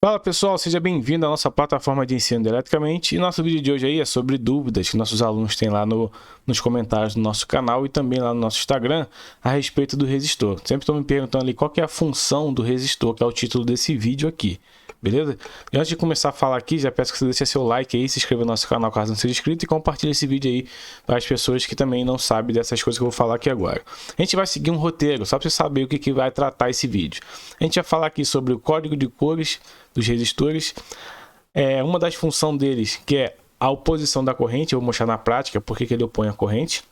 Fala pessoal, seja bem-vindo à nossa plataforma de ensino de eletricamente. E nosso vídeo de hoje aí é sobre dúvidas que nossos alunos têm lá nos comentários do nosso canal e também lá no nosso Instagram a respeito do resistor. Sempre estão me perguntando ali qual que é a função do resistor, que é o título desse vídeo aqui, beleza? E antes de começar a falar aqui, já peço que você deixe seu like aí, se inscreva no nosso canal caso não seja inscrito e compartilhe esse vídeo aí para as pessoas que também não sabem dessas coisas que eu vou falar aqui agora. A gente vai seguir um roteiro, só para você saber o que vai tratar esse vídeo. A gente vai falar aqui sobre o código de cores dos resistores, uma das funções deles, que é a oposição da corrente. Eu vou mostrar na prática porque que ele opõe a corrente.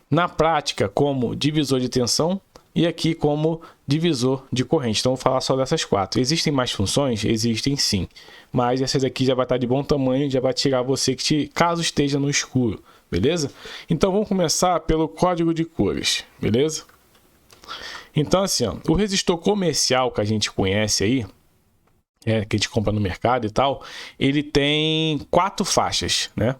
Na prática, como divisor de tensão e aqui como divisor de corrente. Então, vou falar só dessas quatro. Existem mais funções? Existem sim. Mas essa daqui já vai estar de bom tamanho, já vai tirar você caso esteja no escuro, beleza? Então, vamos começar pelo código de cores, beleza? Então, assim, ó, o resistor comercial que a gente conhece aí, que a gente compra no mercado e tal, ele tem 4 faixas, né?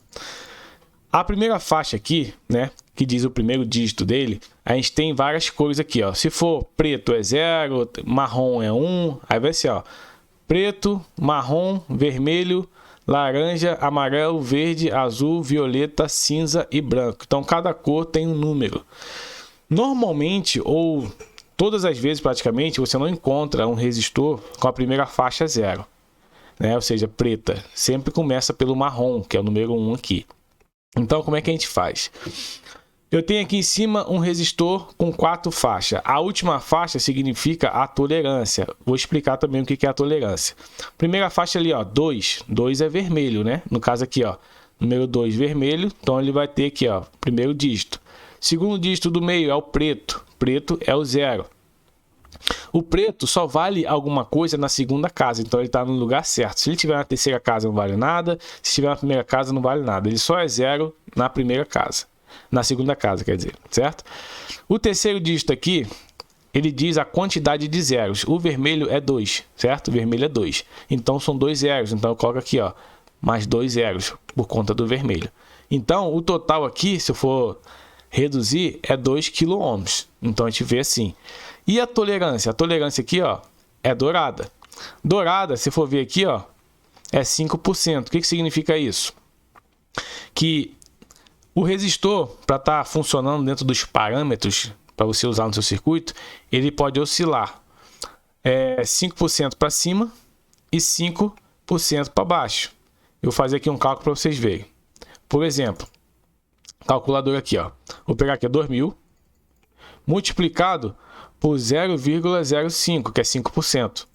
A primeira faixa aqui, né, que diz o primeiro dígito dele, a gente tem várias cores aqui, ó. Se for preto é 0, marrom é 1, aí vai ser, ó, preto, marrom, vermelho, laranja, amarelo, verde, azul, violeta, cinza e branco. Então cada cor tem um número. Normalmente, ou todas as vezes praticamente, você não encontra um resistor com a primeira faixa 0, né? Ou seja, preta. Sempre começa pelo marrom, que é o número 1 aqui. Então, como é que a gente faz? Eu tenho aqui em cima um resistor com 4 faixas. A última faixa significa a tolerância. Vou explicar também o que é a tolerância. Primeira faixa ali, ó, 2. 2 é vermelho, né? No caso aqui, ó, número 2 vermelho. Então, ele vai ter aqui, ó, primeiro dígito. Segundo dígito do meio é o preto. Preto é o 0. O preto só vale alguma coisa na segunda casa, então ele está no lugar certo. Se ele tiver na terceira casa não vale nada, se estiver na primeira casa não vale nada. Ele só é 0 na primeira casa, na segunda casa, quer dizer, certo? O terceiro dígito aqui, ele diz a quantidade de zeros. O vermelho é 2, certo? O vermelho é 2. Então são 2 zeros, então eu coloco aqui, ó, mais 2 zeros por conta do vermelho. Então o total aqui, se eu for reduzir, é 2 kΩ. Então a gente vê assim. E a tolerância? A tolerância aqui, ó, é dourada. Dourada, se for ver aqui, ó, é 5%. O que significa isso? Que o resistor, para estar funcionando dentro dos parâmetros para você usar no seu circuito, ele pode oscilar 5% para cima e 5% para baixo. Eu vou fazer aqui um cálculo para vocês verem. Por exemplo, calculador aqui, ó. Vou pegar aqui 2.000 multiplicado por 0,05, que é 5%.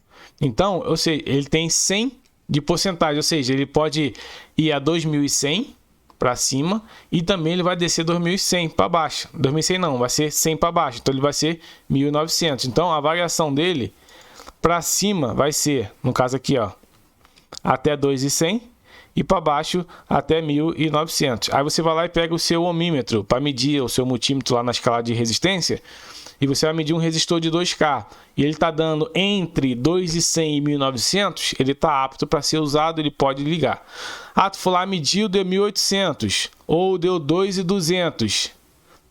Então, ou seja, ele tem 100 de porcentagem, ou seja, ele pode ir a 2.100 para cima e também ele vai descer 2.100 para baixo. 2.100 não, vai ser 100 para baixo, então ele vai ser 1.900. Então, a variação dele para cima vai ser, no caso aqui, ó, até 2.100 e para baixo até 1.900. Aí você vai lá e pega o seu ohmímetro para medir o seu multímetro lá na escala de resistência e você vai medir um resistor de 2K e ele está dando entre 2.100 e 1.900, ele está apto para ser usado, ele pode ligar. Ah, tu foi lá, mediu, deu 1.800 ou deu 2.200,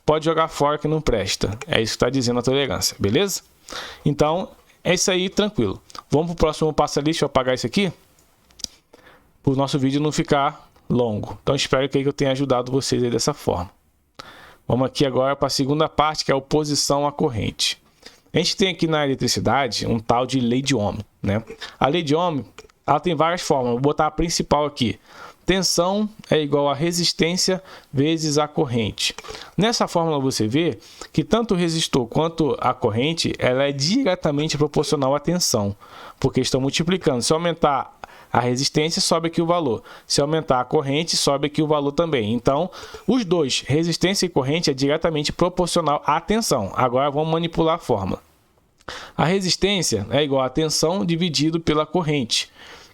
pode jogar fora que não presta. É isso que está dizendo a tolerância, beleza? Então, é isso aí, tranquilo. Vamos para o próximo passo ali, deixa eu apagar isso aqui, para o nosso vídeo não ficar longo. Então, espero que eu tenha ajudado vocês aí dessa forma. Vamos aqui agora para a segunda parte, que é a oposição à corrente. A gente tem aqui na eletricidade um tal de lei de Ohm, né? A lei de Ohm, ela tem várias formas. Vou botar a principal aqui. Tensão é igual a resistência vezes a corrente. Nessa fórmula você vê que tanto o resistor quanto a corrente, ela é diretamente proporcional à tensão, porque estão multiplicando. Se aumentar a resistência, sobe aqui o valor. Se aumentar a corrente, sobe aqui o valor também. Então, os dois, resistência e corrente, é diretamente proporcional à tensão. Agora, vamos manipular a fórmula. A resistência é igual a tensão dividido pela corrente.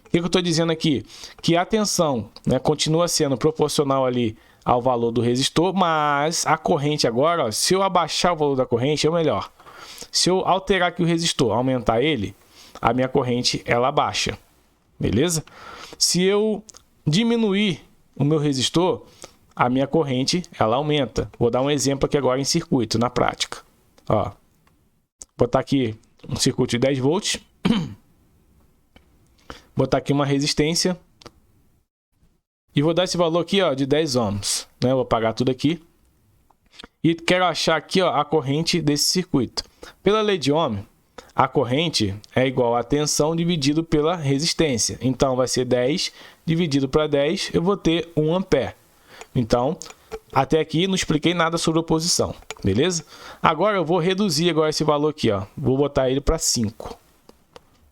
O que eu estou dizendo aqui? Que a tensão, né, continua sendo proporcional ali ao valor do resistor, mas a corrente agora, ó, se eu abaixar o valor da corrente, é o melhor. Se eu alterar aqui o resistor, aumentar ele, a minha corrente, ela baixa. Beleza? Se eu diminuir o meu resistor, a minha corrente, ela aumenta. Vou dar um exemplo aqui agora em circuito, na prática. Ó, vou botar aqui um circuito de 10 volts. botar aqui uma resistência. E vou dar esse valor aqui, ó, de 10 ohms, né? Vou apagar tudo aqui. E quero achar aqui, ó, a corrente desse circuito. Pela lei de Ohm, a corrente é igual a tensão dividido pela resistência. Então, vai ser 10 dividido para 10, eu vou ter 1 ampere. Então, até aqui não expliquei nada sobre oposição, beleza? Agora eu vou reduzir agora esse valor aqui, ó. Vou botar ele para 5.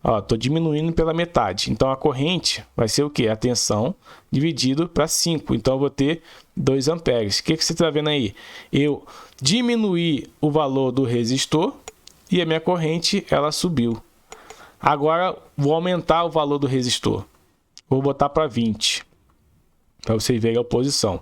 Ó, tô diminuindo pela metade. Então, a corrente vai ser o quê? A tensão dividido para 5. Então, eu vou ter 2 amperes. O que você está vendo aí? Eu diminuí o valor do resistor e a minha corrente, ela subiu. Agora, vou aumentar o valor do resistor. Vou botar para 20. Para vocês verem a oposição.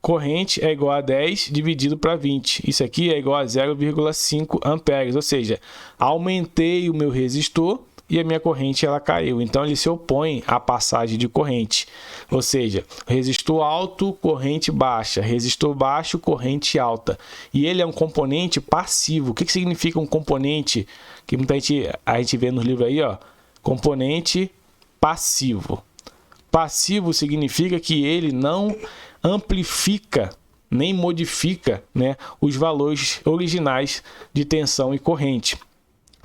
Corrente é igual a 10 dividido para 20. Isso aqui é igual a 0,5 amperes. Ou seja, aumentei o meu resistor e a minha corrente ela caiu. Então, ele se opõe à passagem de corrente. Ou seja, resistor alto, corrente baixa. Resistor baixo, corrente alta. E ele é um componente passivo. O que significa um componente? Que muita gente, a gente vê nos livros aí, ó. Componente passivo. Passivo significa que ele não amplifica nem modifica, né, os valores originais de tensão e corrente.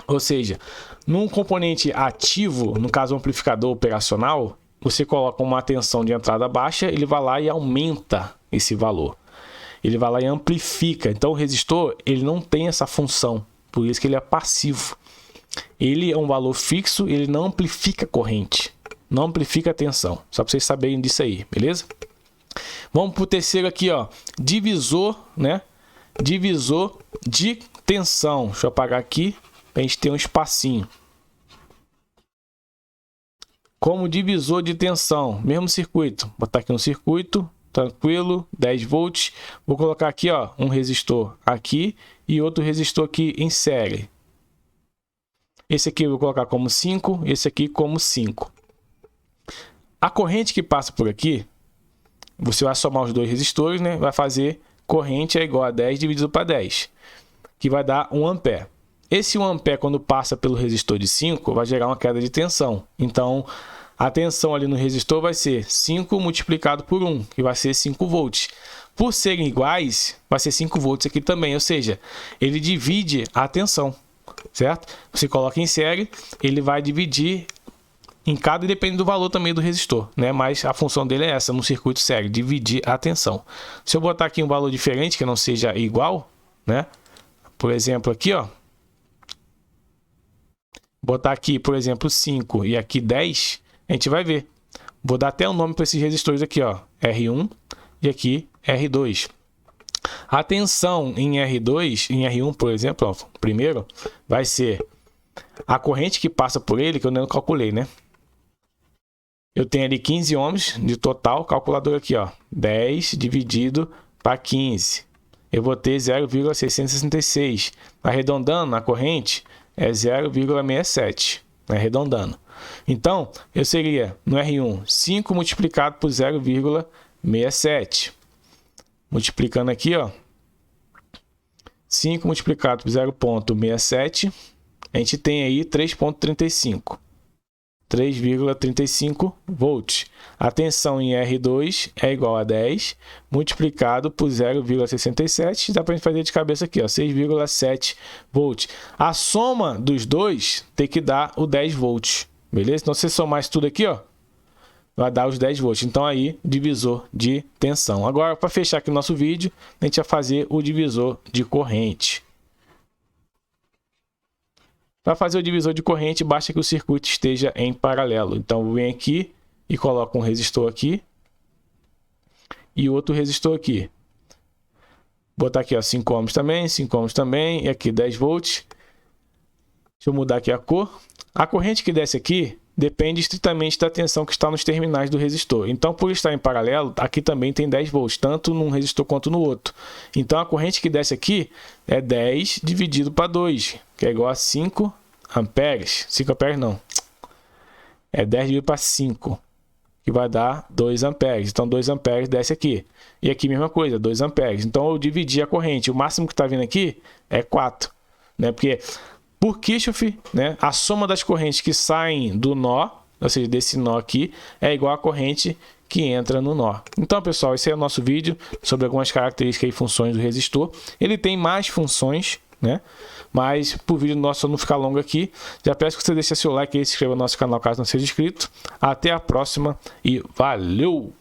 Ou seja, num componente ativo, no caso amplificador operacional, você coloca uma tensão de entrada baixa, ele vai lá e aumenta esse valor. Ele vai lá e amplifica. Então o resistor, ele não tem essa função, por isso que ele é passivo. Ele é um valor fixo, ele não amplifica a corrente, não amplifica a tensão. Só para vocês saberem disso aí, beleza? Vamos para o terceiro aqui, ó, divisor, né? Divisor de tensão. Deixa eu apagar aqui para a gente ter um espacinho. Como divisor de tensão, mesmo circuito. Vou botar aqui no circuito, tranquilo, 10 volts. Vou colocar aqui, ó, um resistor aqui e outro resistor aqui em série. Esse aqui eu vou colocar como 5, esse aqui como 5. A corrente que passa por aqui, você vai somar os dois resistores, né? Vai fazer corrente é igual a 10 dividido para 10, que vai dar 1 ampere. Esse 1 ampere, quando passa pelo resistor de 5, vai gerar uma queda de tensão. Então, a tensão ali no resistor vai ser 5 multiplicado por 1, que vai ser 5 volts. Por serem iguais, vai ser 5 volts aqui também, ou seja, ele divide a tensão, certo? Você coloca em série, ele vai dividir em cada, depende do valor também do resistor, né? Mas a função dele é essa, no circuito sério, dividir a tensão. Se eu botar aqui um valor diferente, que não seja igual, né? Por exemplo, aqui, ó. Botar aqui, por exemplo, 5 e aqui 10, a gente vai ver. Vou dar até um nome para esses resistores aqui, ó. R1 e aqui R2. A tensão em R2, em R1, por exemplo, ó, primeiro, vai ser a corrente que passa por ele, que eu não calculei, né? Eu tenho ali 15 ohms de total, calculador aqui, ó, 10 dividido para 15. Eu vou ter 0,666. Arredondando, a corrente é 0,67, né? Arredondando. Então, eu seria, no R1, 5 multiplicado por 0,67. Multiplicando aqui, ó, 5 multiplicado por 0,67, a gente tem aí 3,35. 3,35 volts. A tensão em R2 é igual a 10 multiplicado por 0,67. Dá para a gente fazer de cabeça aqui, ó, 6,7 volts. A soma dos dois tem que dar o 10 volts, beleza? Então, se você somar isso tudo aqui, ó, vai dar os 10 volts. Então, aí, divisor de tensão. Agora, para fechar aqui o nosso vídeo, a gente vai fazer o divisor de corrente. Para fazer o divisor de corrente, basta que o circuito esteja em paralelo. Então, eu venho aqui e coloco um resistor aqui e outro resistor aqui. Vou botar aqui, ó, 5 ohms também, 5 ohms também, e aqui 10 volts. Deixa eu mudar aqui a cor. A corrente que desce aqui depende estritamente da tensão que está nos terminais do resistor. Então, por estar em paralelo, aqui também tem 10 volts, tanto num resistor quanto no outro. Então, a corrente que desce aqui é 10 dividido para 2, que é igual a 5 amperes. 5 amperes não. É 10 dividido para 5, que vai dar 2 amperes. Então, 2 amperes desce aqui. E aqui, mesma coisa, 2 amperes. Então, eu dividi a corrente. O máximo que está vindo aqui é 4, né? Porque por Kirchhoff, né, a soma das correntes que saem do nó ou seja, desse nó aqui, é igual à corrente que entra no nó. Então, pessoal, esse é o nosso vídeo sobre algumas características e funções do resistor. Ele tem mais funções, né? Mas por vídeo nosso não ficar longo aqui, já peço que você deixe seu like e se inscreva no nosso canal caso não seja inscrito. Até a próxima e valeu!